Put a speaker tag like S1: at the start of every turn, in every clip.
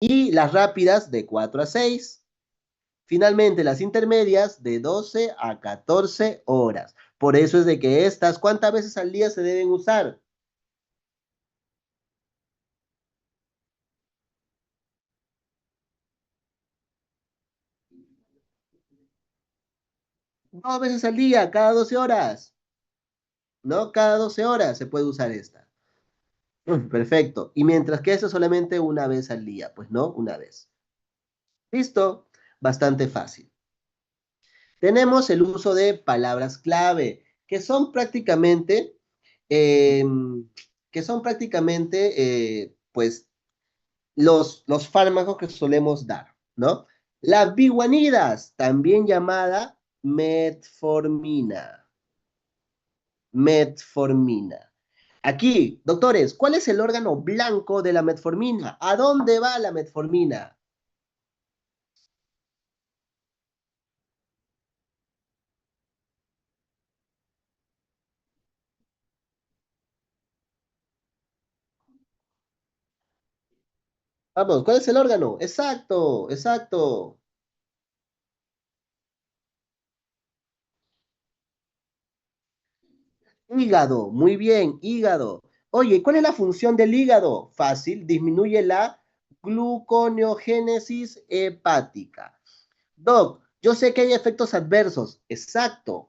S1: Y las rápidas de 4 a 6. Finalmente, las intermedias de 12 a 14 horas. Por eso es de que estas, ¿cuántas veces al día se deben usar? 2 veces al día, cada 12 horas. ¿No? Cada 12 horas se puede usar esta. Perfecto. Y mientras que eso solamente una vez al día, pues no, una vez. ¿Listo? Bastante fácil. Tenemos el uso de palabras clave, que son prácticamente, eh, pues, los fármacos que solemos dar, ¿no? La biguanidas, también llamada metformina. Metformina. Aquí, doctores, ¿cuál es el órgano blanco de la metformina? ¿A dónde va la metformina? Vamos, ¿cuál es el órgano? Exacto, exacto. Hígado, muy bien, hígado. Oye, ¿cuál es la función del hígado? Fácil, disminuye la gluconeogénesis hepática. Doc, yo sé que hay efectos adversos, exacto.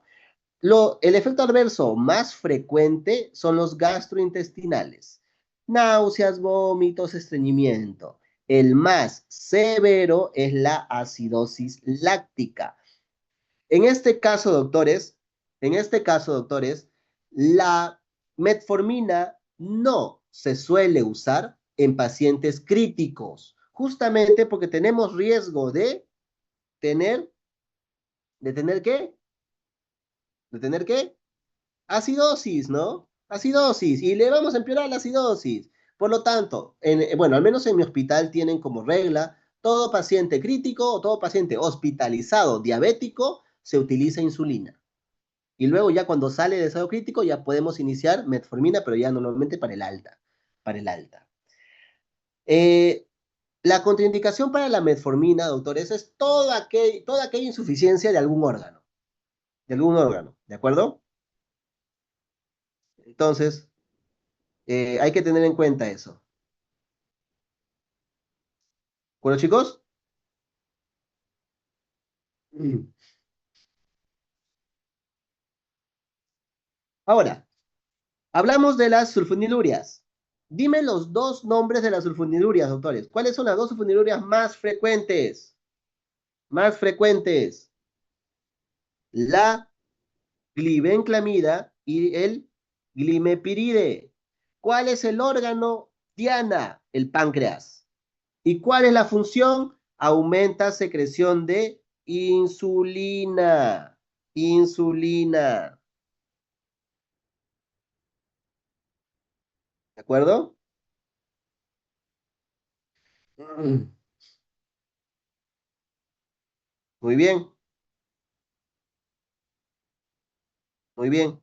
S1: El efecto adverso más frecuente son los gastrointestinales, náuseas, vómitos, estreñimiento. El más severo es la acidosis láctica. En este caso, doctores, en este caso, doctores, la metformina no se suele usar en pacientes críticos, justamente porque tenemos riesgo tener, de tener qué, de tener qué, acidosis, ¿no? Acidosis, y le vamos a empeorar la acidosis. Por lo tanto, bueno, al menos en mi hospital tienen como regla, todo paciente crítico o todo paciente hospitalizado diabético se utiliza insulina. Y luego ya cuando sale de estado crítico ya podemos iniciar metformina, pero ya normalmente para el alta. Eh, la contraindicación para la metformina, doctores, es toda aquella insuficiencia de algún órgano, ¿de acuerdo? Entonces, hay que tener en cuenta eso. Bueno, chicos, mm. Ahora, hablamos de las sulfonilurias. Dime los dos nombres de las sulfonilurias, doctores. ¿Cuáles son las dos sulfonilurias más frecuentes? Más frecuentes. La glibenclamida y el glimepiride. ¿Cuál es el órgano? Diana, el páncreas. ¿Y cuál es la función? Aumenta secreción de insulina. Insulina. ¿De acuerdo? Mm. Muy bien, muy bien,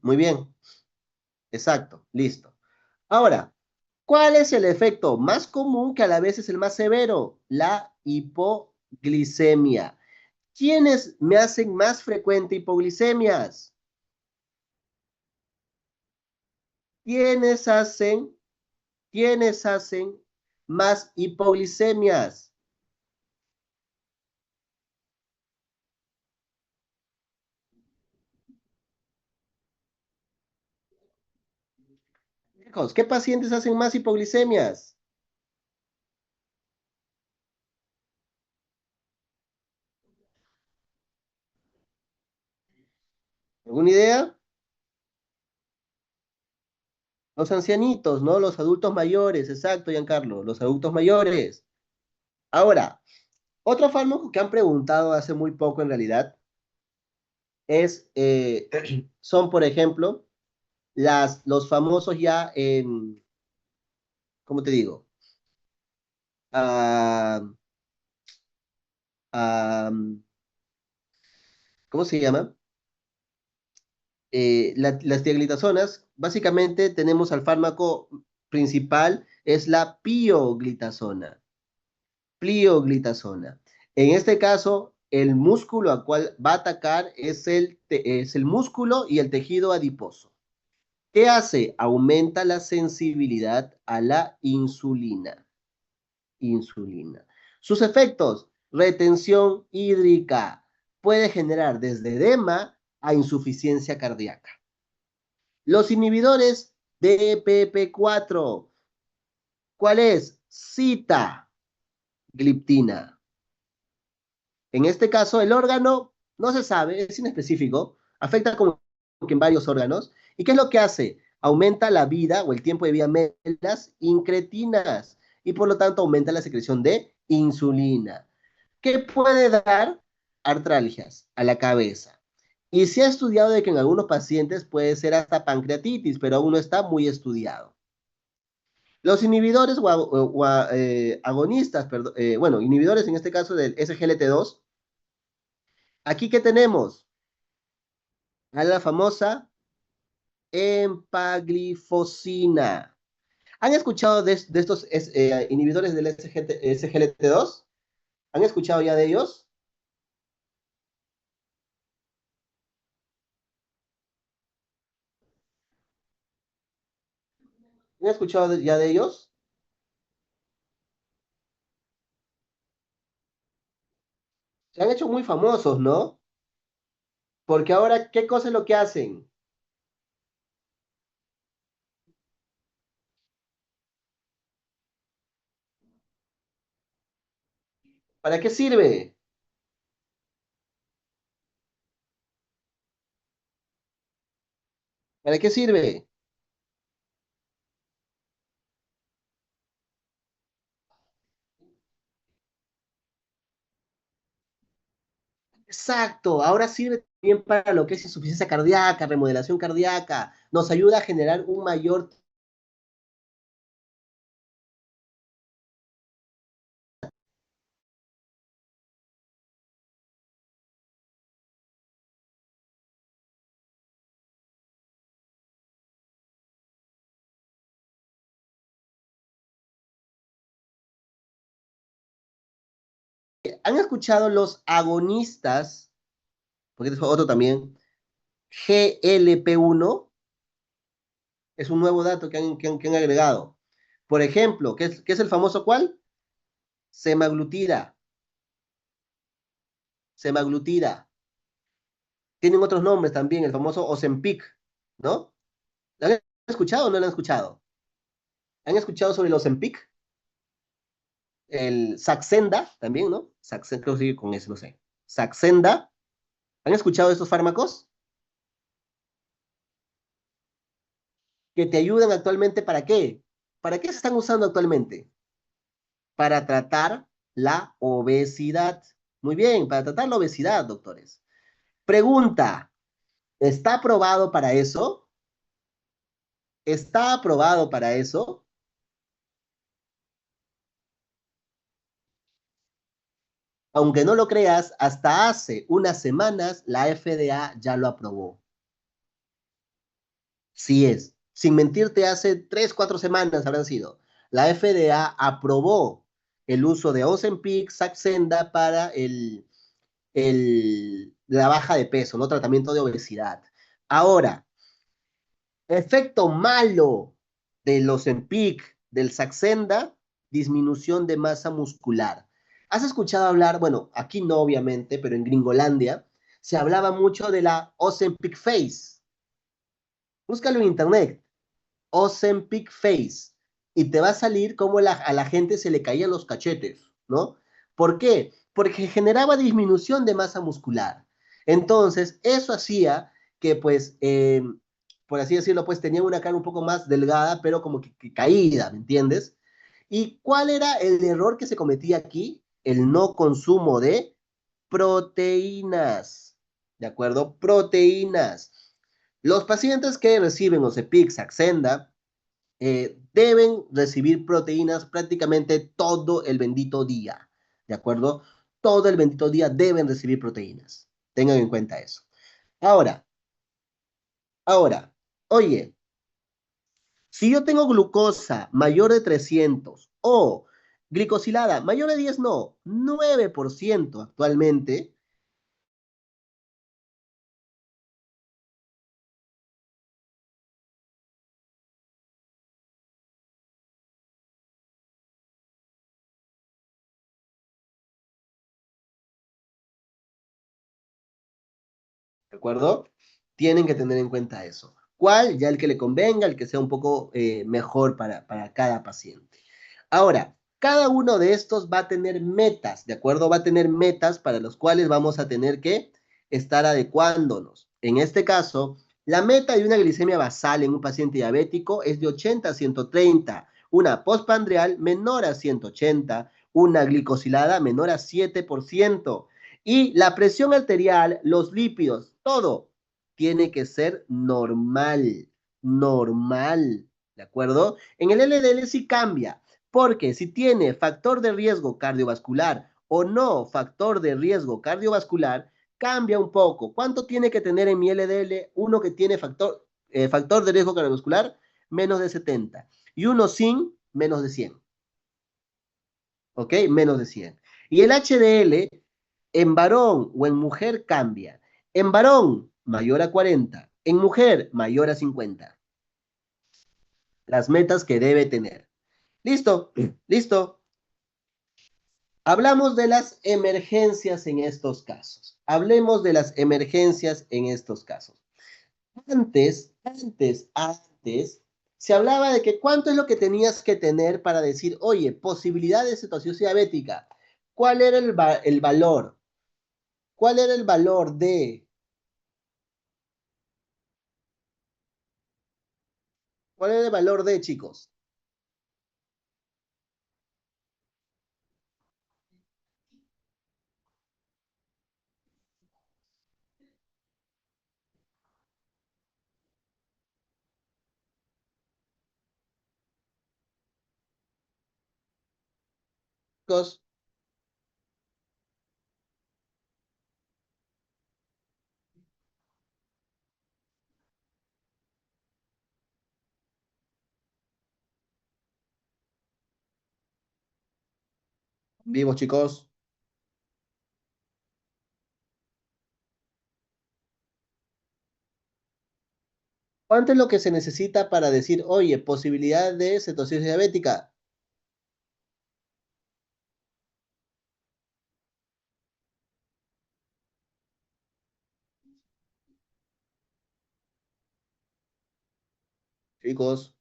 S1: muy bien. Exacto, listo. Ahora, ¿cuál es el efecto más común que a la vez es el más severo? La hipoglicemia. ¿Quiénes me hacen más frecuente hipoglicemias? ¿Quiénes hacen, quiénes hacen más hipoglicemias? Chicos, ¿qué pacientes hacen más hipoglicemias? ¿Alguna idea? Los ancianitos, ¿no? Los adultos mayores, exacto, Giancarlo, los adultos mayores. Ahora, otro fármaco que han preguntado hace muy poco en realidad son, por ejemplo, los famosos ya, ¿cómo te digo? Ah, ah, ¿Cómo se llama? las tiaglitazonas, básicamente tenemos al fármaco principal, es la pioglitazona. Plioglitazona. En este caso, el músculo al cual va a atacar es el músculo y el tejido adiposo. ¿Qué hace? Aumenta la sensibilidad a la insulina. Insulina. Sus efectos, retención hídrica. Puede generar desde edema a insuficiencia cardíaca. Los inhibidores de PP4. ¿Cuál es? Sitagliptina. En este caso, el órgano no se sabe, es inespecífico, afecta como que en varios órganos. ¿Y qué es lo que hace? Aumenta la vida o el tiempo de vida media de las incretinas y por lo tanto aumenta la secreción de insulina. ¿Qué puede dar? Artralgias a la cabeza. Y se ha estudiado de que en algunos pacientes puede ser hasta pancreatitis, pero aún no está muy estudiado. Los inhibidores agonistas, perdón, bueno, inhibidores en este caso del SGLT2. Aquí que tenemos a la famosa empaglifosina. ¿Han escuchado de estos inhibidores del SGLT2? ¿Han escuchado ya de ellos? ¿Han escuchado ya de ellos? Se han hecho muy famosos, ¿no? Porque ahora, ¿qué cosa es lo que hacen? ¿Para qué sirve? ¿Para qué sirve? Exacto, ahora sirve también para lo que es insuficiencia cardíaca, remodelación cardíaca, nos ayuda a generar un mayor. ¿Han escuchado los agonistas? Porque este es otro también, GLP1, es un nuevo dato que han agregado. Por ejemplo, ¿qué es el famoso cuál? Semaglutida, semaglutida. Tienen otros nombres también, el famoso Ozempic, ¿no? ¿Lo han escuchado o no lo han escuchado? ¿Han escuchado sobre el Ozempic? El Saxenda también, ¿no? Saxenda, creo que sigue con ese, no sé. Saxenda. ¿Han escuchado de estos fármacos? Que te ayudan actualmente ¿para qué? ¿Para qué se están usando actualmente? Para tratar la obesidad. Muy bien, para tratar la obesidad, doctores. Pregunta, ¿está aprobado para eso? ¿Está aprobado para eso? Aunque no lo creas, hasta hace unas semanas la FDA ya lo aprobó. Sí es. Sin mentirte, hace 3, 4 semanas habrán sido. La FDA aprobó el uso de Ozempic, Saxenda para la baja de peso, ¿no? Tratamiento de obesidad. Ahora, efecto malo de los Ozempic, del Saxenda, disminución de masa muscular. ¿Has escuchado hablar, bueno, aquí no obviamente, pero en Gringolandia, se hablaba mucho de la Ozempic Face? Búscalo en internet, Ozempic Face, y te va a salir cómo a la gente se le caían los cachetes, ¿no? ¿Por qué? Porque generaba disminución de masa muscular. Entonces, eso hacía que, pues, por así decirlo, pues tenía una cara un poco más delgada, pero como que caída, ¿me entiendes? ¿Y cuál era el error que se cometía aquí? El no consumo de proteínas, ¿de acuerdo? Proteínas. Los pacientes que reciben Ozempic, Saxenda, deben recibir proteínas prácticamente todo el bendito día, ¿de acuerdo? Todo el bendito día deben recibir proteínas. Tengan en cuenta eso. Ahora, Ahora, oye, si yo tengo glucosa mayor de 300 o glicosilada mayor de 10, no, 9% actualmente, ¿de acuerdo? Tienen que tener en cuenta eso. ¿Cuál? Ya el que le convenga, el que sea un poco mejor para cada paciente. Ahora, cada uno de estos va a tener metas, ¿de acuerdo? Va a tener metas para los cuales vamos a tener que estar adecuándonos. En este caso, la meta de una glicemia basal en un paciente diabético es de 80 a 130, una postprandial menor a 180, una glicosilada menor a 7%. Y la presión arterial, los lípidos, todo tiene que ser normal, normal, ¿de acuerdo? En el LDL sí cambia, porque si tiene factor de riesgo cardiovascular o no factor de riesgo cardiovascular, cambia un poco. ¿Cuánto tiene que tener en mi LDL uno que tiene factor de riesgo cardiovascular? Menos de 70. Y uno sin, menos de 100. ¿Ok? Menos de 100. Y el HDL en varón o en mujer cambia. En varón, mayor a 40. En mujer, mayor a 50. Las metas que debe tener. ¿Listo? ¿Listo? Hablamos de las emergencias en estos casos. Hablemos de las emergencias en estos casos. Antes, se hablaba de que cuánto es lo que tenías que tener para decir, oye, posibilidad de cetoacidosis diabética. ¿Cuál era el valor? ¿Cuál era el valor de, cuál era el valor de, chicos? Chicos, vivos, chicos. ¿Cuánto es lo que se necesita para decir, oye, posibilidad de cetosis diabética? Chicos,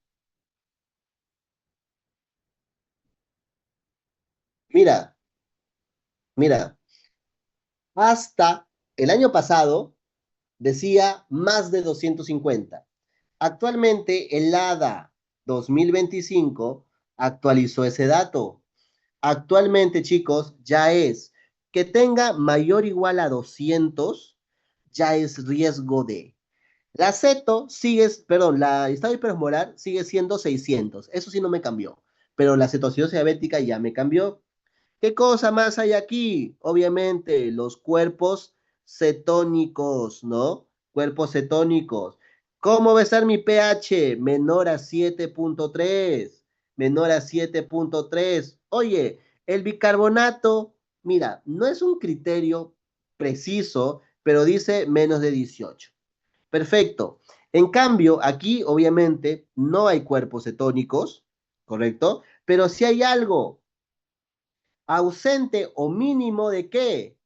S1: mira, mira, hasta el año pasado decía más de 250. Actualmente el ADA 2025 actualizó ese dato. Actualmente, chicos, ya es que tenga mayor o igual a 200, ya es riesgo de. La ceto sigue, perdón, la estado hiperosmolar sigue siendo 600. Eso sí no me cambió. Pero la cetoacidosis diabética ya me cambió. ¿Qué cosa más hay aquí? Obviamente, los cuerpos cetónicos, ¿no? Cuerpos cetónicos. ¿Cómo va a estar mi pH? Menor a 7.3. Menor a 7.3. Oye, el bicarbonato, mira, no es un criterio preciso, pero dice menos de 18. Perfecto. En cambio, aquí obviamente no hay cuerpos cetónicos, ¿correcto? Pero sí hay algo ausente o mínimo de qué?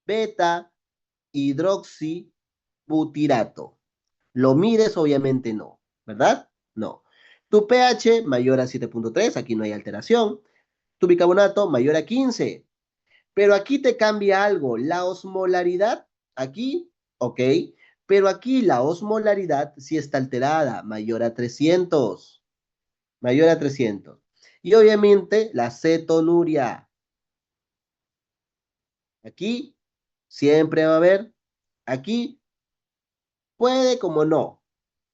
S1: Beta hidroxibutirato. ¿Lo mides? Obviamente no, ¿verdad? No. Tu pH mayor a 7.3, aquí no hay alteración. Tu bicarbonato mayor a 15. Pero aquí te cambia algo. La osmolaridad, aquí, ok. Pero aquí la osmolaridad sí está alterada, mayor a 300. Mayor a 300. Y obviamente la cetonuria. Aquí siempre va a haber. Aquí puede como no.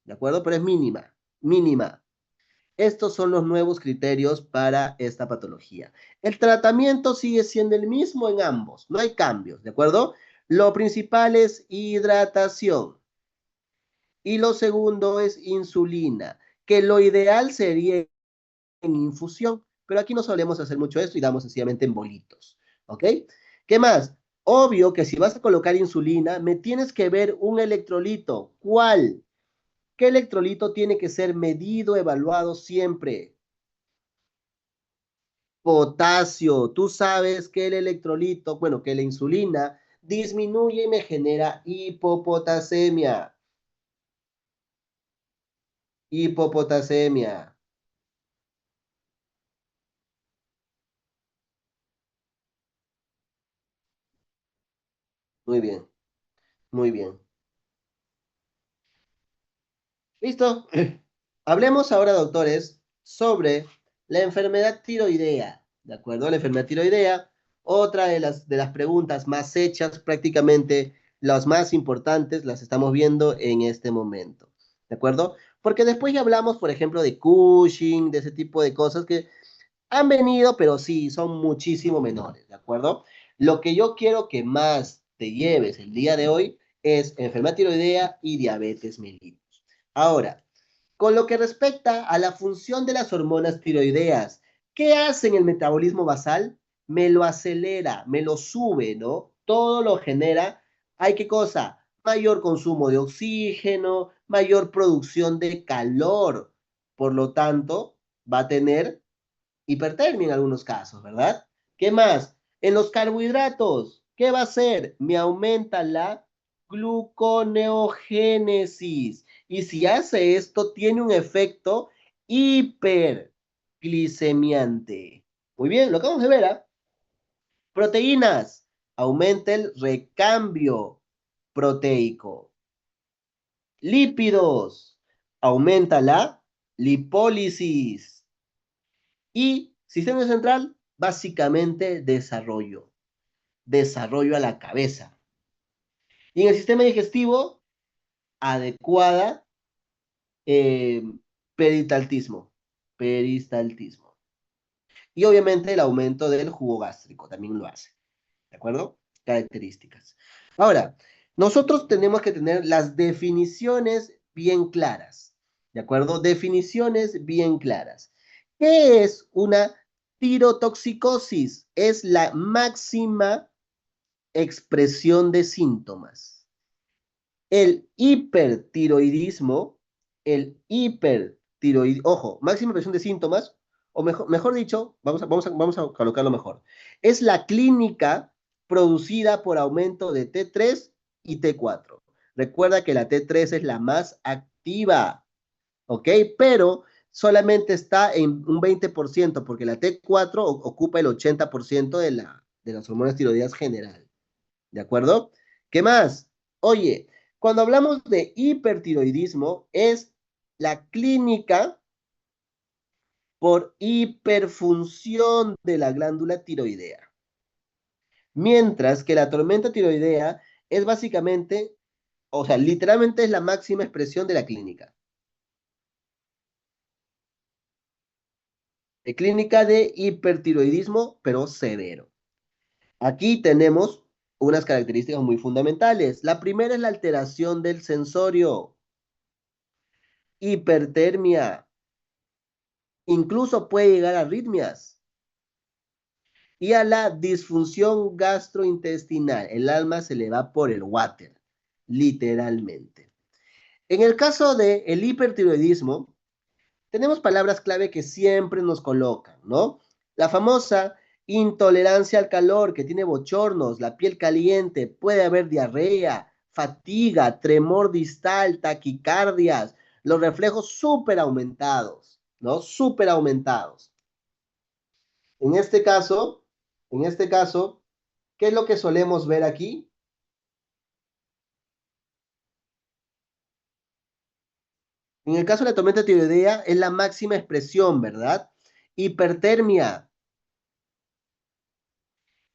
S1: ¿De acuerdo? Pero es mínima. Mínima. Estos son los nuevos criterios para esta patología. El tratamiento sigue siendo el mismo en ambos, no hay cambios, ¿de acuerdo? Lo principal es hidratación. Y lo segundo es insulina, que lo ideal sería en infusión, pero aquí no solemos hacer mucho esto y damos sencillamente en bolitos, ¿ok? ¿Qué más? Obvio que si vas a colocar insulina, me tienes que ver un electrolito. ¿Cuál? ¿Qué electrolito tiene que ser medido, evaluado siempre? Potasio. Tú sabes que el electrolito, bueno, que la insulina disminuye y me genera hipopotasemia. Hipopotasemia. Muy bien, muy bien. ¿Listo? Hablemos ahora, doctores, sobre la enfermedad tiroidea. ¿De acuerdo? La enfermedad tiroidea, otra de las preguntas más hechas, prácticamente las más importantes, las estamos viendo en este momento. ¿De acuerdo? Porque después ya hablamos, por ejemplo, de Cushing, de ese tipo de cosas que han venido, pero sí, son muchísimo menores. ¿De acuerdo? Lo que yo quiero que más te lleves el día de hoy es enfermedad tiroidea y diabetes mellitus. Ahora, con lo que respecta a la función de las hormonas tiroideas, ¿qué hace en el metabolismo basal? Me lo acelera, me lo sube, ¿no? Todo lo genera. ¿Hay qué cosa? Mayor consumo de oxígeno, mayor producción de calor. Por lo tanto, va a tener hipertermia en algunos casos, ¿verdad? ¿Qué más? En los carbohidratos, ¿qué va a hacer? Me aumenta la gluconeogénesis. Y si hace esto, tiene un efecto hiperglicemiante. Muy bien, lo acabamos de ver, ¿ah? Proteínas, aumenta el recambio proteico. Lípidos, aumenta la lipólisis. Y sistema central, básicamente desarrollo a la cabeza. Y en el sistema digestivo, adecuada eh, peristaltismo, peristaltismo. Y obviamente el aumento del jugo gástrico también lo hace, ¿de acuerdo? Características. Ahora, nosotros tenemos que tener las definiciones bien claras, ¿de acuerdo? Definiciones bien claras. ¿Qué es una tirotoxicosis? Es la máxima expresión de síntomas. El hipertiroidismo, ojo, máxima expresión de síntomas, o mejor dicho, vamos a colocarlo mejor. Es la clínica producida por aumento de T3 y T4. Recuerda que la T3 es la más activa, ¿ok? Pero solamente está en un 20%, porque la T4 ocupa el 80% de las hormonas tiroideas general. ¿De acuerdo? ¿Qué más? Oye, cuando hablamos de hipertiroidismo, es la clínica por hiperfunción de la glándula tiroidea. Mientras que la tormenta tiroidea es básicamente, o sea, literalmente es la máxima expresión de la clínica. Clínica de hipertiroidismo, pero severo. Aquí tenemos unas características muy fundamentales. La primera es la alteración del sensorio, hipertermia, incluso puede llegar a arritmias y a la disfunción gastrointestinal. El alma se le va por el water, literalmente. En el caso del hipertiroidismo, tenemos palabras clave que siempre nos colocan, ¿no? La famosa intolerancia al calor, que tiene bochornos, la piel caliente, puede haber diarrea, fatiga, tremor distal, taquicardias, los reflejos súper aumentados, ¿no? Súper aumentados. En este caso, en este caso, ¿qué es lo que solemos ver aquí? En el caso de la tormenta tiroidea es la máxima expresión, ¿verdad? Hipertermia,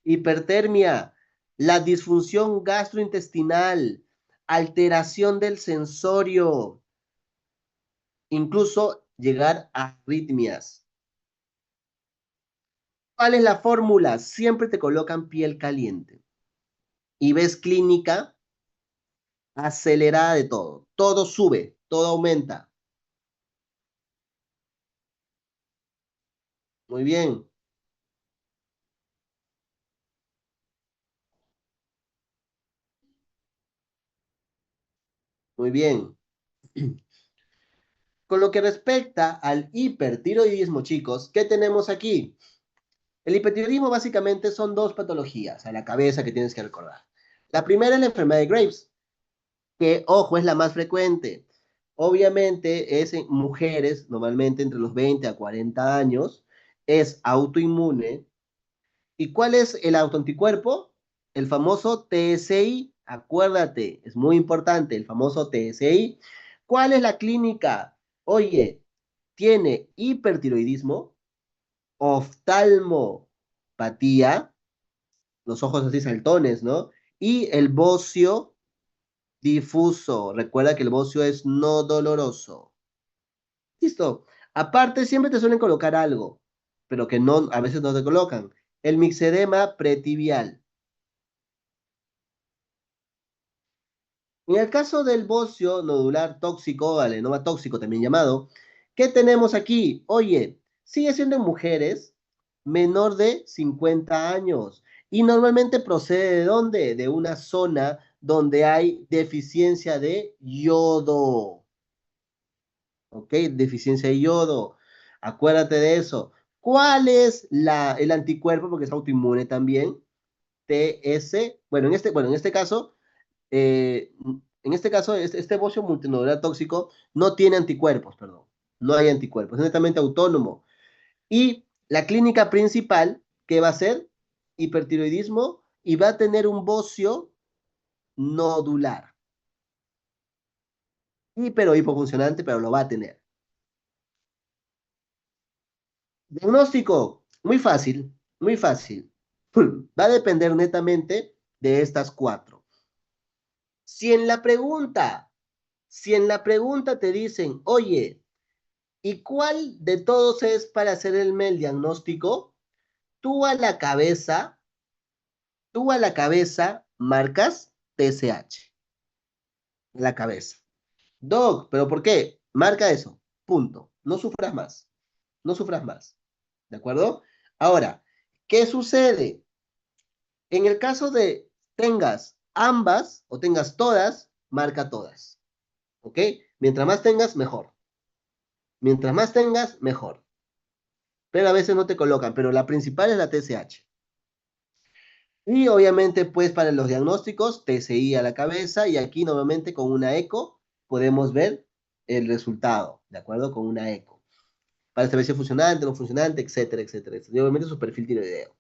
S1: hipertermia, la disfunción gastrointestinal, alteración del sensorio, incluso llegar a arritmias. ¿Cuál es la fórmula? Siempre te colocan piel caliente. Y ves clínica acelerada de todo. Todo sube, todo aumenta. Muy bien, muy bien. Con lo que respecta al hipertiroidismo, chicos, ¿qué tenemos aquí? El hipertiroidismo básicamente son dos patologías a la cabeza que tienes que recordar. La primera es la enfermedad de Graves, que, ojo, es la más frecuente. Obviamente es en mujeres, normalmente entre los 20 a 40 años, es autoinmune. ¿Y cuál es el autoanticuerpo? El famoso TSI. Acuérdate, es muy importante, el famoso TSI. ¿Cuál es la clínica? Oye, tiene hipertiroidismo, oftalmopatía, los ojos así saltones, ¿no? Y el bocio difuso. Recuerda que el bocio es no doloroso. Listo. Aparte, siempre te suelen colocar algo, pero que no, a veces no te colocan. El mixedema pretibial. En el caso del bocio nodular tóxico, adenoma tóxico también llamado, ¿qué tenemos aquí? Oye, sigue siendo en mujeres menor de 50 años y normalmente procede de dónde? De una zona donde hay deficiencia de yodo. ¿Ok? Deficiencia de yodo. Acuérdate de eso. ¿Cuál es el anticuerpo? Porque es autoinmune también. TS. Bueno, eh, en este caso, este bocio multinodular tóxico no tiene anticuerpos, perdón. No hay anticuerpos. Es netamente autónomo. Y la clínica principal, ¿qué va a ser? Hipertiroidismo y va a tener un bocio nodular. Hipofuncionante, pero lo va a tener. Diagnóstico, muy fácil, muy fácil. Va a depender netamente de estas cuatro. Si en la pregunta, si en la pregunta te dicen, oye, ¿y cuál de todos es para hacer el diagnóstico? Tú a la cabeza, tú a la cabeza marcas TSH, la cabeza. Doc, ¿pero por qué? Marca eso, punto. No sufras más, no sufras más. ¿De acuerdo? Ahora, ¿qué sucede? En el caso de tengas ambas o tengas todas, marca todas. ¿Ok? Mientras más tengas, mejor. Mientras más tengas, mejor. Pero a veces no te colocan, pero la principal es la TSH. Y obviamente, pues para los diagnósticos, TSI a la cabeza y aquí normalmente con una eco podemos ver el resultado, ¿de acuerdo? Con una eco. Para saber si es funcionante, no funcionante, etcétera, etcétera, etcétera. Y obviamente su perfil tiroideo.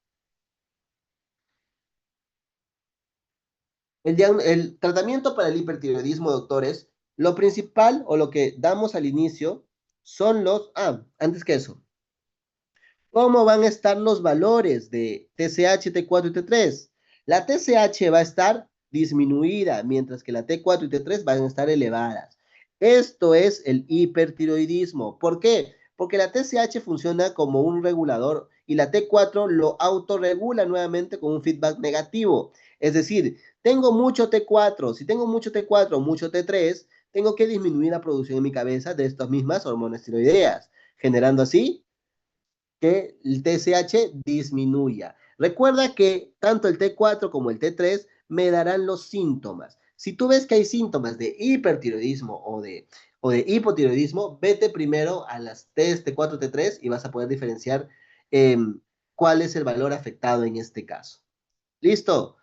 S1: El tratamiento para el hipertiroidismo, doctores, lo principal o lo que damos al inicio son antes que eso, ¿cómo van a estar los valores de TSH, T4 y T3? La TSH va a estar disminuida, mientras que la T4 y T3 van a estar elevadas. Esto es el hipertiroidismo. ¿Por qué? Porque la TSH funciona como un regulador y la T4 lo autorregula nuevamente con un feedback negativo. Es decir, tengo mucho T4, si tengo mucho T4, mucho T3, tengo que disminuir la producción en mi cabeza de estas mismas hormonas tiroideas, generando así que el TSH disminuya. Recuerda que tanto el T4 como el T3 me darán los síntomas. Si tú ves que hay síntomas de hipertiroidismo o de hipotiroidismo, vete primero a las T4, T3 y vas a poder diferenciar eh, cuál es el valor afectado en este caso. ¿Listo?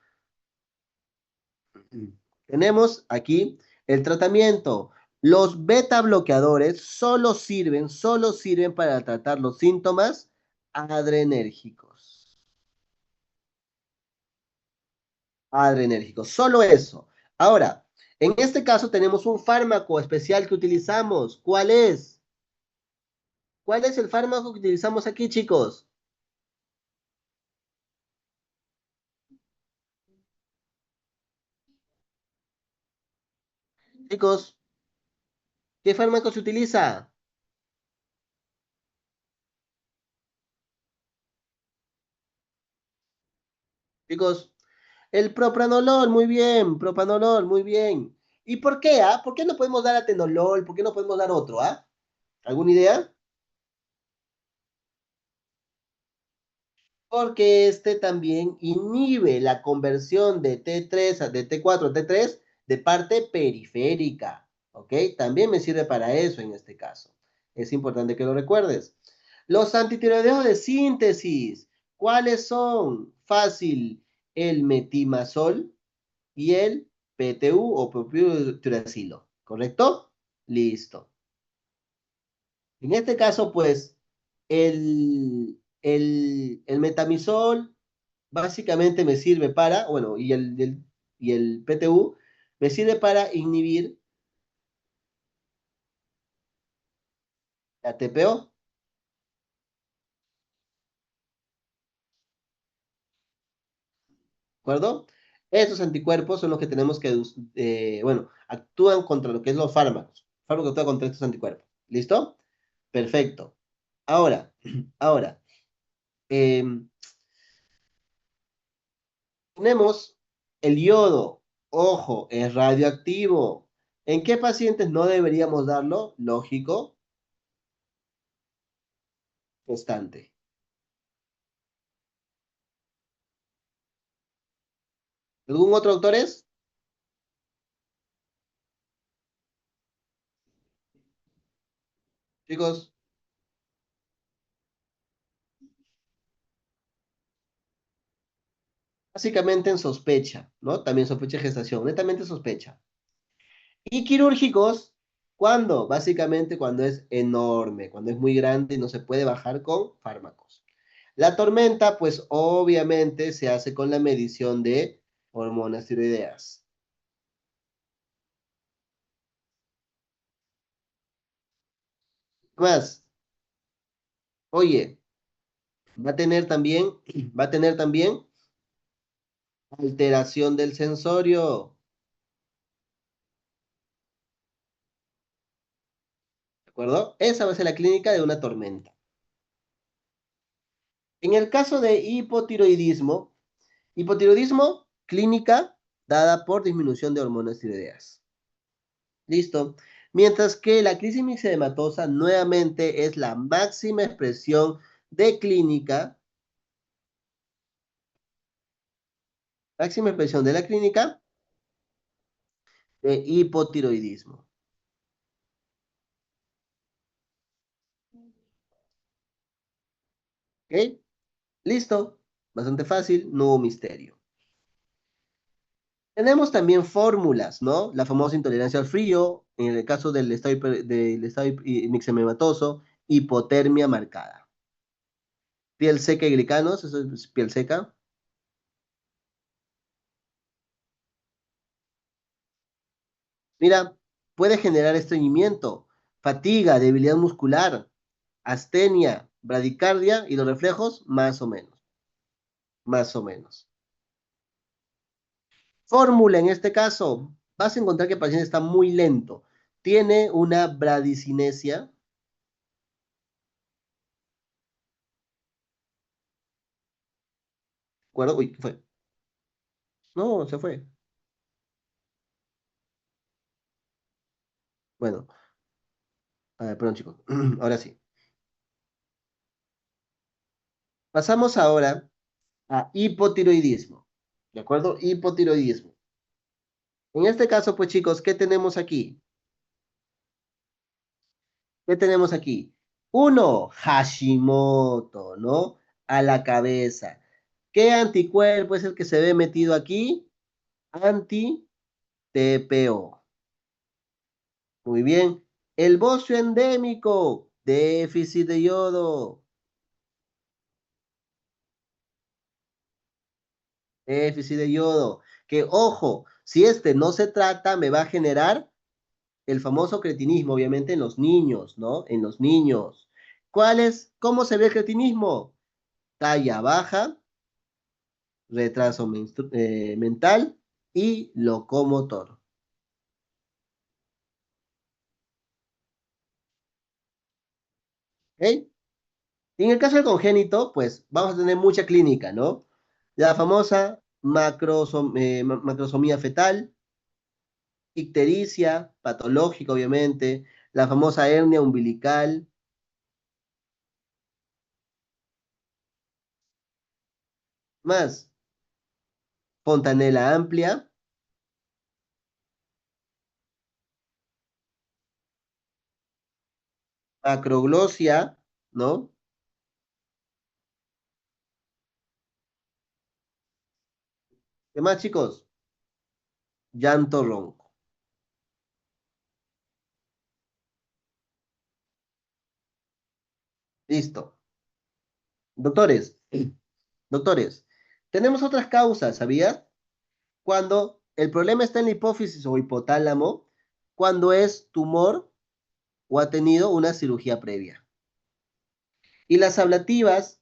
S1: Tenemos aquí el tratamiento. Los beta bloqueadores solo sirven para tratar los síntomas adrenérgicos. Adrenérgicos, solo eso. Ahora, en este caso tenemos un fármaco especial que utilizamos. ¿Cuál es? ¿Cuál es el fármaco que utilizamos aquí, chicos? Chicos, ¿qué fármaco se utiliza? Chicos, el propranolol, muy bien, propranolol, muy bien. ¿Y por qué, ah? ¿Por qué no podemos dar atenolol? ¿Por qué no podemos dar otro, ah? ¿Alguna idea? Porque este también inhibe la conversión de T3 de T4 a T3 de parte periférica, ¿ok? También me sirve para eso en este caso. Es importante que lo recuerdes. Los antitiroideos de síntesis, ¿cuáles son? Fácil, el metimazol y el PTU o propiltiracilo, ¿correcto? Listo. En este caso, pues, el metamizol básicamente me sirve para, bueno, y el PTU me sirve para inhibir la TPO, ¿de acuerdo? Estos anticuerpos son los que tenemos que, bueno, actúan contra lo que es los fármacos. El fármaco actúa contra estos anticuerpos. ¿Listo? Perfecto. Ahora, ahora, em, tenemos el yodo. Ojo, es radioactivo. ¿En qué pacientes no deberíamos darlo? Lógico, constante. ¿Algún otro autores? Chicos, básicamente en sospecha, ¿no? También sospecha de gestación, netamente sospecha. Y quirúrgicos, ¿cuándo? Básicamente cuando es enorme, cuando es muy grande y no se puede bajar con fármacos. La tormenta, pues obviamente se hace con la medición de hormonas tiroideas. Más, oye, va a tener también, va a tener también alteración del sensorio, ¿de acuerdo? Esa va a ser la clínica de una tormenta. En el caso de hipotiroidismo, clínica dada por disminución de hormonas tiroideas. Listo. Mientras que la crisis mixedematosa nuevamente es la máxima expresión de clínica, máxima expresión de la clínica de hipotiroidismo. ¿Ok? Listo. Bastante fácil, no hubo misterio. Tenemos también fórmulas, ¿no? La famosa intolerancia al frío, en el caso del estado mixematoso, hipotermia marcada. Piel seca y glicanos, eso es piel seca. Mira, puede generar estreñimiento, fatiga, debilidad muscular, astenia, bradicardia y los reflejos, más o menos, más o menos. Fórmula, en este caso, vas a encontrar que el paciente está muy lento, tiene una bradicinesia, ¿de acuerdo? Uy, ¿qué fue? No, se fue. Bueno, a ver, perdón, chicos. Ahora sí. Pasamos ahora a hipotiroidismo. ¿De acuerdo? Hipotiroidismo. En este caso, pues chicos, ¿qué tenemos aquí? ¿Qué tenemos aquí? Uno, Hashimoto, ¿no? A la cabeza. ¿Qué anticuerpo es el que se ve metido aquí? Anti-TPO. Muy bien. El bocio endémico, déficit de yodo. Déficit de yodo. Que ojo, si este no se trata, me va a generar el famoso cretinismo, obviamente, en los niños, ¿no? En los niños. ¿Cuál es? ¿Cómo se ve el cretinismo? Talla baja, retraso mental y locomotor. ¿Ok? Y en el caso del congénito, pues vamos a tener mucha clínica, ¿no? La famosa macrosomía fetal ictericia, patológica, obviamente, la famosa hernia umbilical, más fontanela amplia, acroglosia, ¿no? ¿Qué más, chicos? Llanto ronco. Listo. Doctores, doctores, tenemos otras causas, ¿sabías? Cuando el problema está en la hipófisis o hipotálamo, cuando es tumor o ha tenido una cirugía previa. Y las ablativas,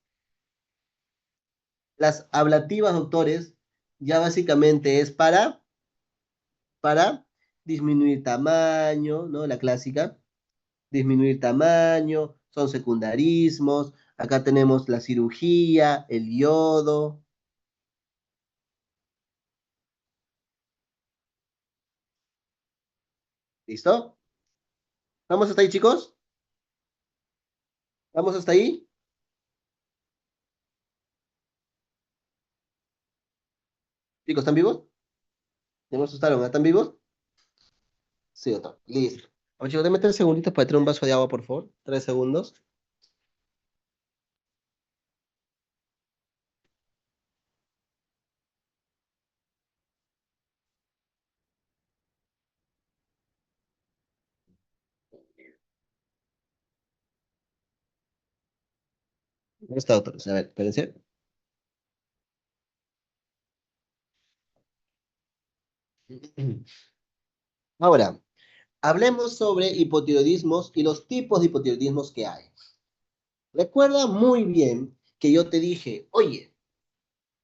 S1: doctores, ya básicamente es para disminuir tamaño, ¿no? La clásica, disminuir tamaño, son secundarismos, acá tenemos la cirugía, el yodo, ¿listo? ¿Vamos hasta ahí, chicos? ¿Vamos hasta ahí? Chicos, ¿están vivos? ¿Ya me asustaron? ¿Están vivos? Sí, doctor. Listo. Oye, chicos, déme 3 segunditos para traer un vaso de agua, por favor. 3 segundos. ¿Dónde está, doctor? A ver, espérense. Ahora, hablemos sobre hipotiroidismos y los tipos de hipotiroidismos que hay. Recuerda muy bien que yo te dije, oye,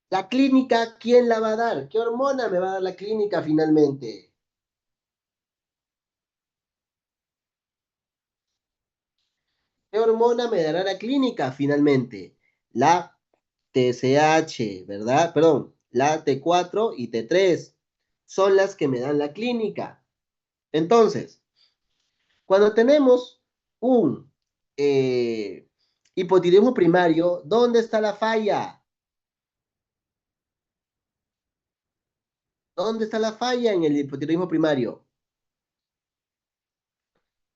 S1: la clínica, ¿quién la va a dar? ¿Qué hormona me va a dar la clínica finalmente? ¿Qué hormona me dará la clínica finalmente? La TSH, ¿verdad? Perdón, la T4 y T3 son las que me dan la clínica. Entonces, cuando tenemos un hipotiroidismo primario, ¿dónde está la falla? ¿Dónde está la falla en el hipotiroidismo primario?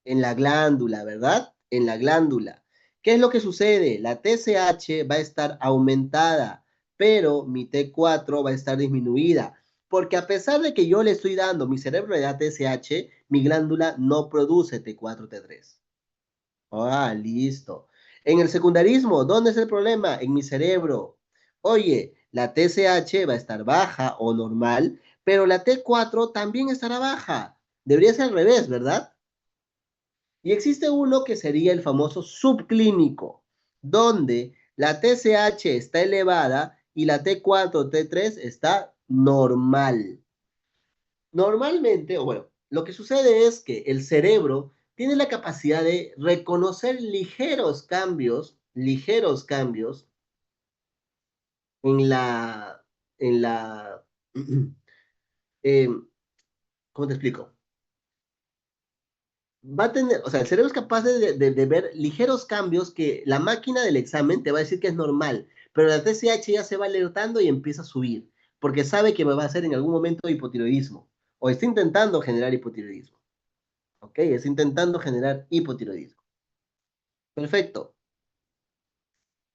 S1: En la glándula, ¿verdad? En la glándula. ¿Qué es lo que sucede? La TSH va a estar aumentada, pero mi T4 va a estar disminuida. Porque a pesar de que yo le estoy dando, mi cerebro le da TSH, mi glándula no produce T4, T3. Ah, listo. En el secundarismo, ¿dónde es el problema? En mi cerebro. Oye, la TSH va a estar baja o normal, pero la T4 también estará baja. Debería ser al revés, ¿verdad? Y existe uno que sería el famoso subclínico, donde la TSH está elevada y la T4, T3 está normal. Normalmente, o bueno, lo que sucede es que el cerebro tiene la capacidad de reconocer ligeros cambios en en la, eh, ¿cómo te explico? Va a tener, o sea, el cerebro es capaz de ver ligeros cambios que la máquina del examen te va a decir que es normal, pero la TSH ya se va alertando y empieza a subir, porque sabe que me va a hacer en algún momento hipotiroidismo, o está intentando generar hipotiroidismo, ¿ok? Está intentando generar hipotiroidismo. Perfecto.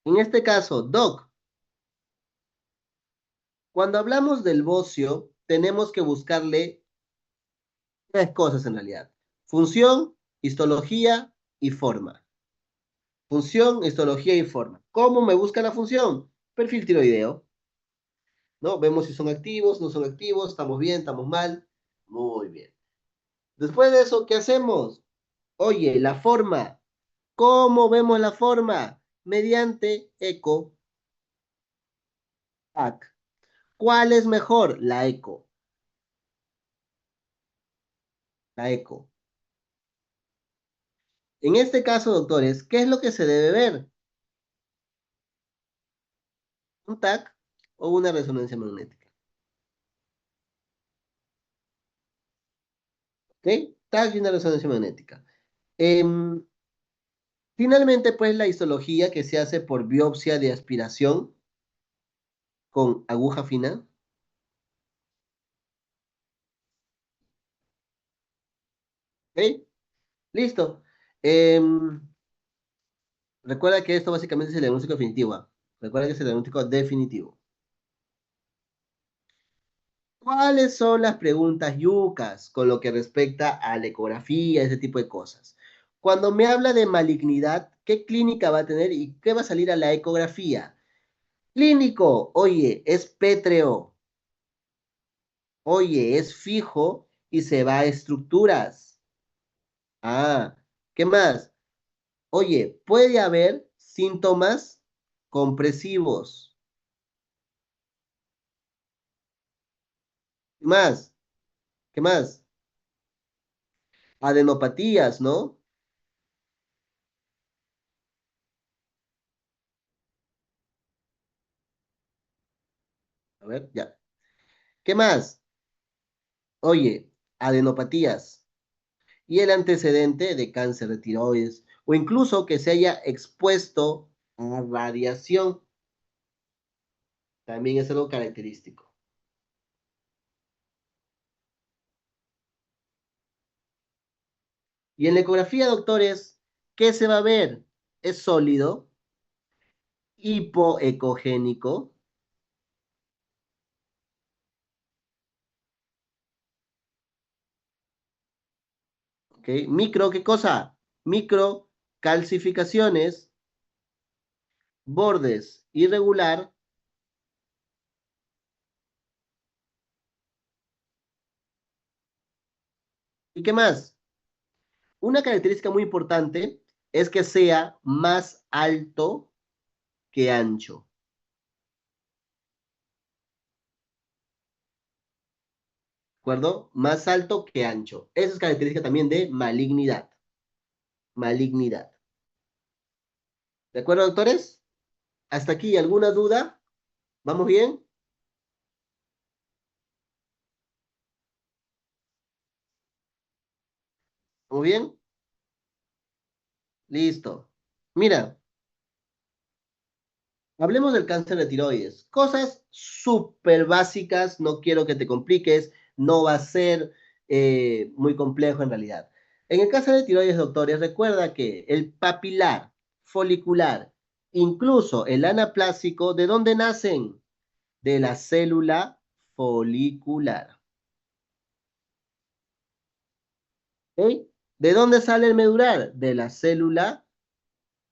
S1: En este caso, Doc, cuando hablamos del bocio, tenemos que buscarle 3 cosas en realidad. Función, histología y forma. Función, histología y forma. ¿Cómo me busca la función? Perfil tiroideo, ¿no? Vemos si son activos, no son activos, estamos bien, estamos mal. Muy bien. Después de eso, ¿qué hacemos? Oye, la forma. ¿Cómo vemos la forma? Mediante eco, TAC. ¿Cuál es mejor? La eco. La eco. En este caso, doctores, ¿qué es lo que se debe ver? ¿Un TAC o una resonancia magnética? ¿Ok? TAC y una resonancia magnética. Em, Finalmente, pues la histología que se hace por biopsia de aspiración con aguja fina. ¿Ok? Listo. Em, Recuerda que esto básicamente es el diagnóstico definitivo. Recuerda que es el diagnóstico definitivo. ¿Cuáles son las preguntas yucas con lo que respecta a la ecografía, ese tipo de cosas? Cuando me habla de malignidad, ¿qué clínica va a tener y qué va a salir a la ecografía? Clínico, oye, es pétreo, oye, es fijo y se va a estructuras. Ah, ¿qué más? Oye, puede haber síntomas compresivos. ¿Qué más? ¿Qué más? Adenopatías, ¿no? A ver, ya. ¿Qué más? Oye, adenopatías y el antecedente de cáncer de tiroides o incluso que se haya expuesto a radiación, también es algo característico. Y en la ecografía, doctores, ¿qué se va a ver? Es sólido, hipoecogénico, ¿ok? Micro, ¿qué cosa? Micro calcificaciones, bordes irregular, ¿y qué más? Una característica muy importante es que sea más alto que ancho, ¿de acuerdo? Más alto que ancho. Esa es característica también de malignidad. Malignidad. ¿De acuerdo, doctores? ¿Hasta aquí alguna duda? ¿Vamos bien? ¿Vamos bien? Listo. Mira, hablemos del cáncer de tiroides. Cosas súper básicas, no quiero que te compliques, no va a ser muy complejo en realidad. En el cáncer de tiroides, doctores, recuerda que el papilar, folicular, incluso el anaplásico, ¿de dónde nacen? De la célula folicular. ¿Ok? ¿De dónde sale el medular? De la célula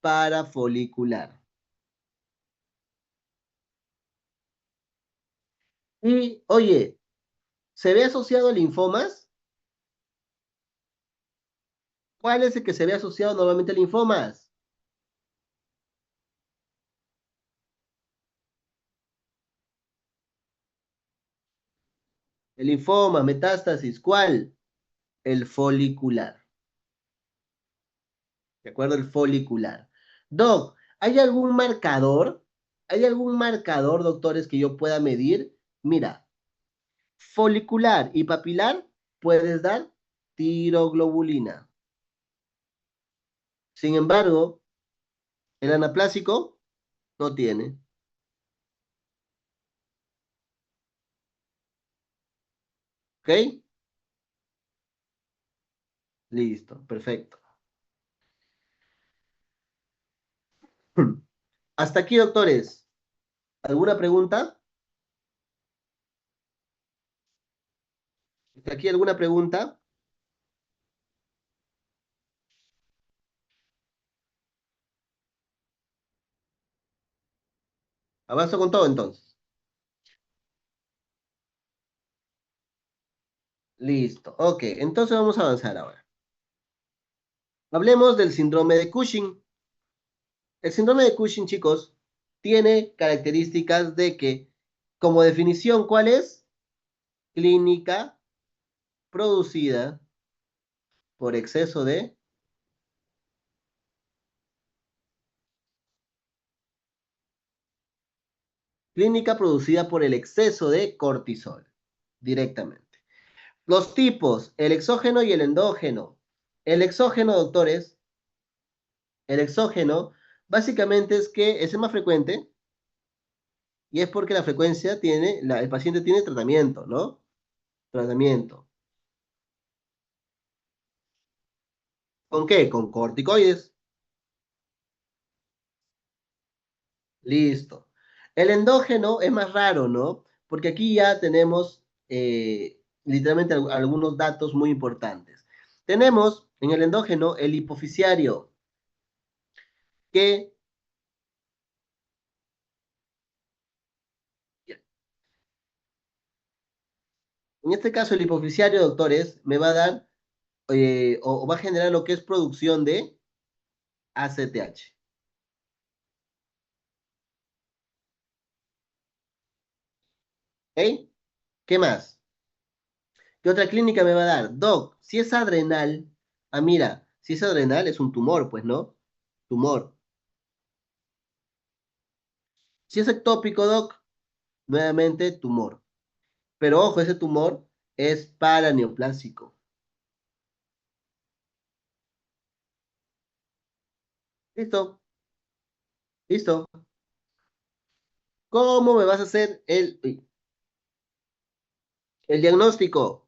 S1: parafolicular. Y, oye, ¿se ve asociado a linfomas? ¿Cuál es el que se ve asociado normalmente a linfomas? El linfoma, metástasis, ¿cuál? El folicular. ¿De acuerdo? El folicular. Doc, ¿hay algún marcador? ¿Hay algún marcador, doctores, que yo pueda medir? Mira, folicular y papilar puedes dar tiroglobulina. Sin embargo, el anaplásico no tiene. ¿Ok? Listo, perfecto. Hasta aquí, doctores. ¿Alguna pregunta? ¿Hasta aquí alguna pregunta? Avanzo con todo entonces. Listo. Ok, entonces vamos a avanzar ahora. Hablemos del síndrome de Cushing. El síndrome de Cushing, chicos, tiene características de que, como definición, ¿cuál es? Clínica producida por exceso de... Clínica producida por el exceso de cortisol, directamente. Los tipos, el exógeno y el endógeno. El exógeno, doctores, el exógeno, básicamente es que es el más frecuente y es porque la frecuencia tiene, el paciente tiene tratamiento, ¿no? Tratamiento. ¿Con qué? Con corticoides. Listo. El endógeno es más raro, ¿no? Porque aquí ya tenemos literalmente algunos datos muy importantes. Tenemos en el endógeno el hipofisiario, que en este caso el hipofisiario, doctores, me va a dar o va a generar lo que es producción de ACTH. ¿Ok? ¿Qué más? ¿Qué otra clínica me va a dar? Doc, si es adrenal, mira, si es adrenal es un tumor, pues, ¿no? Tumor. Si es ectópico, doc, nuevamente tumor. Pero ojo, ese tumor es paraneoplásico. Listo, listo. ¿Cómo me vas a hacer el diagnóstico?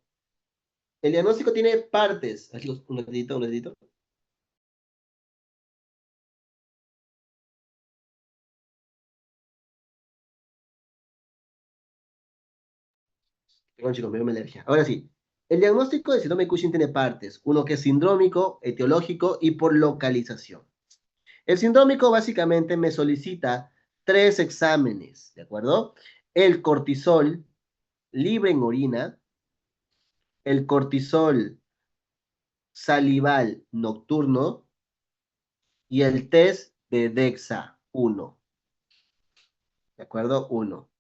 S1: El diagnóstico tiene partes. Un ratito, un ratito. Perdón, chicos, me dio una alergia. Ahora sí. El diagnóstico de síndrome de Cushing tiene partes. Uno que es sindrómico, etiológico y por localización. El sindrómico básicamente me solicita tres exámenes, ¿de acuerdo? El cortisol libre en orina, el cortisol salival nocturno y el test de DEXA 1, ¿de acuerdo? Uno.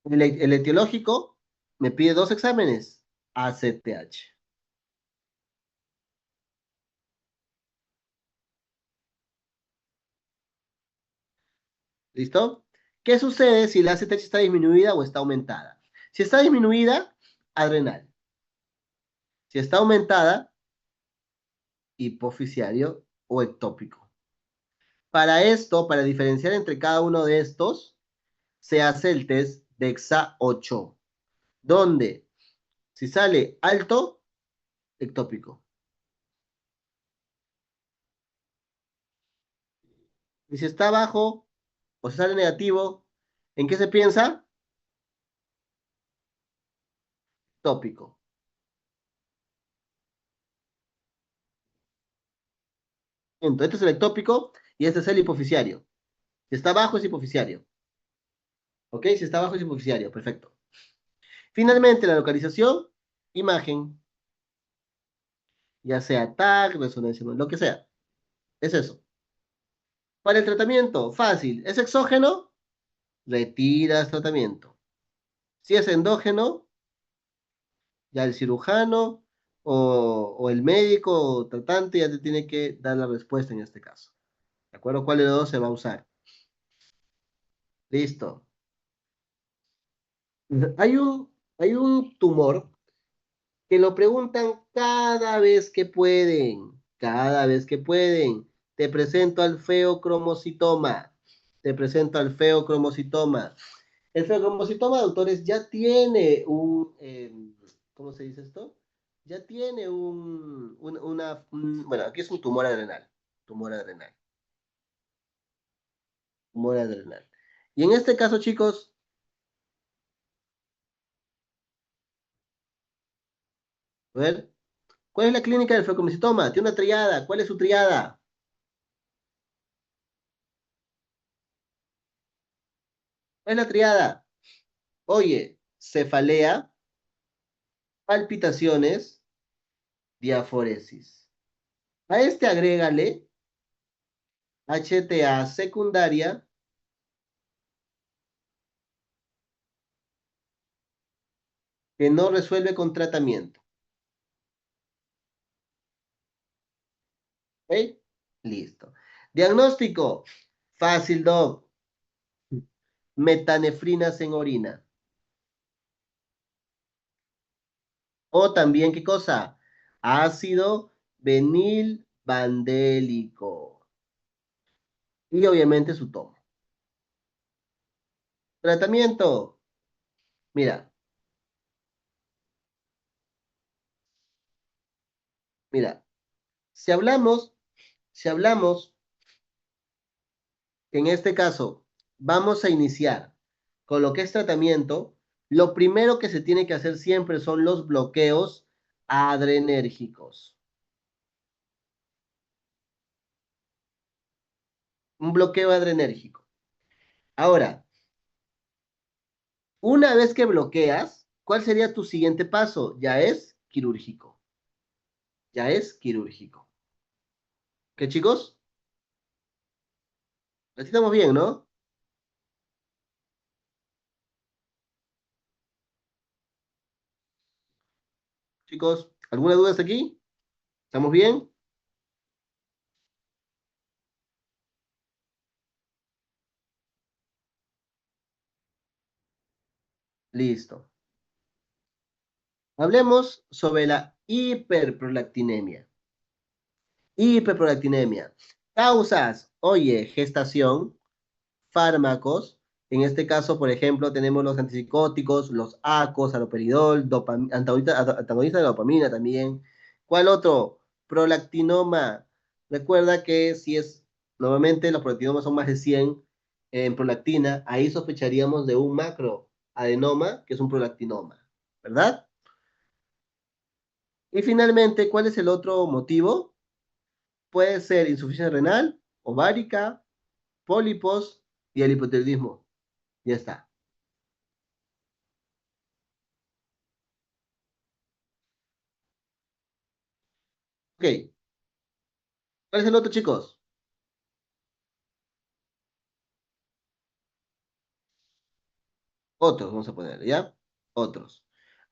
S1: El etiológico me pide dos exámenes, ACTH. ¿Listo? ¿Qué sucede si la ACTH está disminuida o está aumentada? Si está disminuida, adrenal. Si está aumentada, hipofisiario o ectópico. Para esto, para diferenciar entre cada uno de estos, se hace el test DEXA 8, donde si sale alto, ectópico. Y si está bajo o si sale negativo, ¿en qué se piensa? Tópico. Entonces, este es el ectópico y este es el hipofisiario. Si está bajo es hipofisiario. ¿Ok? Si está bajo es hipofisiario. Perfecto. Finalmente, la localización, imagen, ya sea TAC, resonancia, lo que sea. Es eso. Para el tratamiento, fácil. ¿Es exógeno? Retiras tratamiento. Si es endógeno, ya el cirujano o el médico o tratante ya te tiene que dar la respuesta en este caso. ¿De acuerdo? ¿Cuál de los dos se va a usar? Listo. Hay un tumor que lo preguntan cada vez que pueden. Cada vez que pueden. Te presento al feocromocitoma. Te presento al feocromocitoma. El feocromocitoma, doctores, ya tiene ¿cómo se dice esto? Ya tiene bueno, aquí es un tumor adrenal. Tumor adrenal. Tumor adrenal. Y en este caso, chicos, a ver, ¿cuál es la clínica del feocromocitoma? Tiene una triada. ¿Cuál es su triada? ¿Cuál es la triada? Oye, cefalea, palpitaciones, diaforesis. A este agrégale HTA secundaria que no resuelve con tratamiento. ¿Ok? Listo. Diagnóstico. Fácil, doc. Metanefrinas en orina. O también, ¿qué cosa? Ácido vinilvandélico. Y obviamente su tomo. Tratamiento. Mira, mira. Si hablamos, si hablamos, que en este caso vamos a iniciar con lo que es tratamiento, lo primero que se tiene que hacer siempre son los bloqueos adrenérgicos. Un bloqueo adrenérgico. Ahora, una vez que bloqueas, ¿cuál sería tu siguiente paso? Ya es quirúrgico. Ya es quirúrgico. ¿Qué, chicos? Así estamos bien, ¿no? Chicos, ¿alguna duda hasta aquí? ¿Estamos bien? Listo. Hablemos sobre la hiperprolactinemia. Hiperprolactinemia. Causas, oye, gestación, fármacos. En este caso, por ejemplo, tenemos los antipsicóticos, los ACOs, haloperidol, antagonista de la dopamina también. ¿Cuál otro? Prolactinoma. Recuerda que si es, normalmente los prolactinomas son más de 100 en prolactina, ahí sospecharíamos de un macroadenoma, que es un prolactinoma, ¿verdad? Y finalmente, ¿cuál es el otro motivo? Puede ser insuficiencia renal, ovárica, pólipos y el hipotiroidismo. Ya está. Ok. ¿Cuál es el otro, chicos? Otros, vamos a poner, ¿ya? Otros.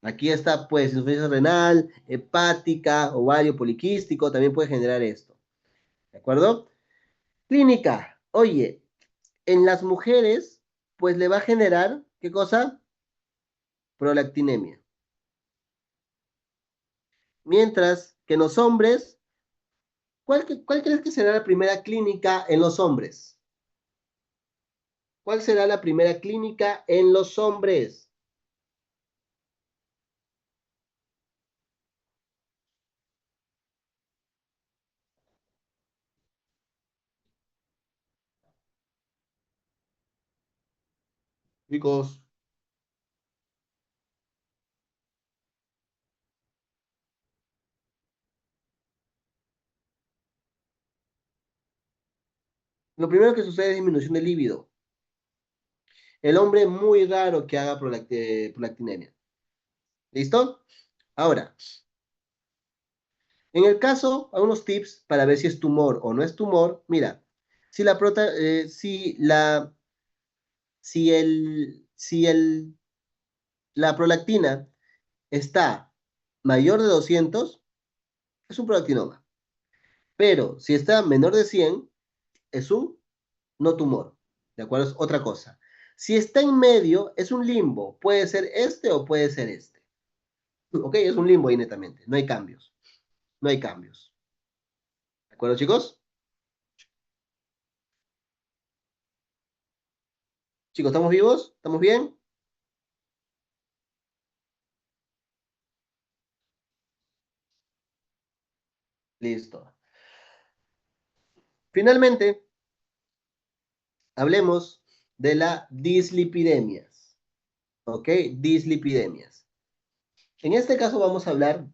S1: Aquí está, pues, insuficiencia renal, hepática, ovario poliquístico, también puede generar esto. ¿De acuerdo? Clínica. Oye, en las mujeres, pues le va a generar, ¿qué cosa? Prolactinemia. Mientras que en los hombres, ¿cuál crees que será la primera clínica en los hombres? ¿Cuál será la primera clínica en los hombres? Chicos, lo primero que sucede es disminución de líbido. El hombre muy raro que haga prolactinemia. ¿Listo? Ahora, en el caso, algunos tips para ver si es tumor o no es tumor. Mira, si la prota, si la prolactina está mayor de 200, es un prolactinoma. Pero si está menor de 100, es un no tumor. ¿De acuerdo? Es otra cosa. Si está en medio, es un limbo. Puede ser este o puede ser este. Ok, es un limbo ahí netamente. No hay cambios. No hay cambios. ¿De acuerdo, chicos? Chicos, ¿estamos vivos? ¿Estamos bien? Listo. Finalmente, hablemos de la dislipidemias. ¿Ok? Dislipidemias. En este caso vamos a hablar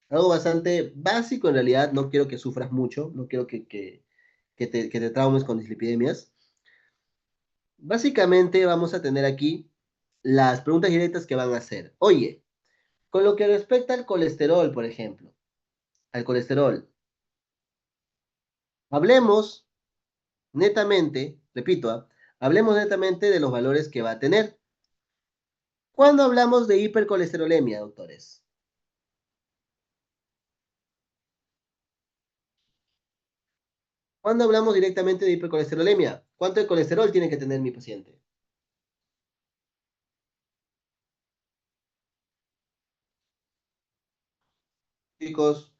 S1: algo bastante básico en realidad. No quiero que sufras mucho. No quiero que te traumes con dislipidemias. Básicamente vamos a tener aquí las preguntas directas que van a hacer. Oye, con lo que respecta al colesterol, por ejemplo, al colesterol, hablemos netamente, repito, hablemos netamente de los valores que va a tener. ¿Cuándo hablamos de hipercolesterolemia, doctores? ¿Cuándo hablamos directamente de hipercolesterolemia? ¿Cuánto de colesterol tiene que tener mi paciente? Chicos,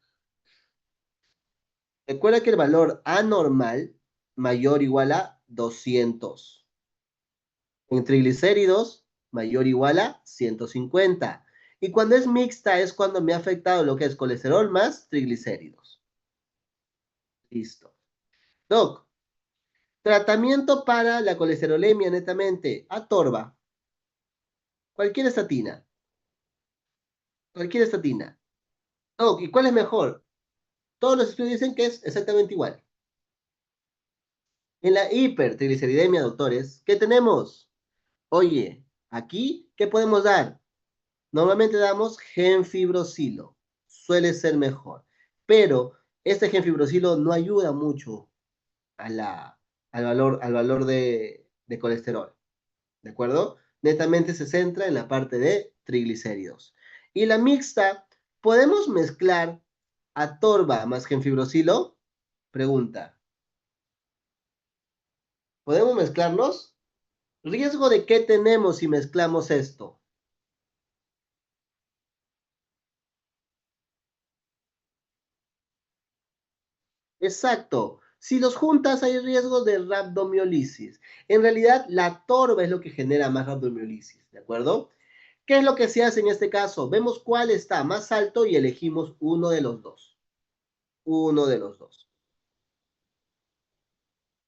S1: recuerda que el valor anormal mayor o igual a 200. En triglicéridos, mayor o igual a 150. Y cuando es mixta es cuando me ha afectado lo que es colesterol más triglicéridos. Listo. Doc, tratamiento para la colesterolemia netamente. Atorva. Cualquier estatina. Cualquier estatina. Doc, ¿y cuál es mejor? Todos los estudios dicen que es exactamente igual. En la hipertrigliceridemia, doctores, ¿qué tenemos? Oye, aquí, ¿qué podemos dar? Normalmente damos genfibrosilo, suele ser mejor, pero este genfibrosilo no ayuda mucho a al valor de colesterol, ¿de acuerdo? Netamente se centra en la parte de triglicéridos. Y la mixta, ¿podemos mezclar atorva más genfibrosilo? Pregunta, ¿podemos mezclarlos? ¿Riesgo de qué tenemos si mezclamos esto? Exacto. Si los juntas hay riesgo de rhabdomiolisis. En realidad, la torba es lo que genera más rhabdomiolisis, ¿de acuerdo? ¿Qué es lo que se hace en este caso? Vemos cuál está más alto y elegimos uno de los dos. Uno de los dos.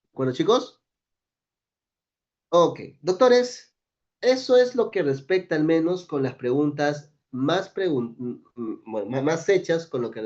S1: ¿De acuerdo, chicos? Ok. Doctores, eso es lo que respecta al menos con las preguntas más, bueno, más hechas con lo que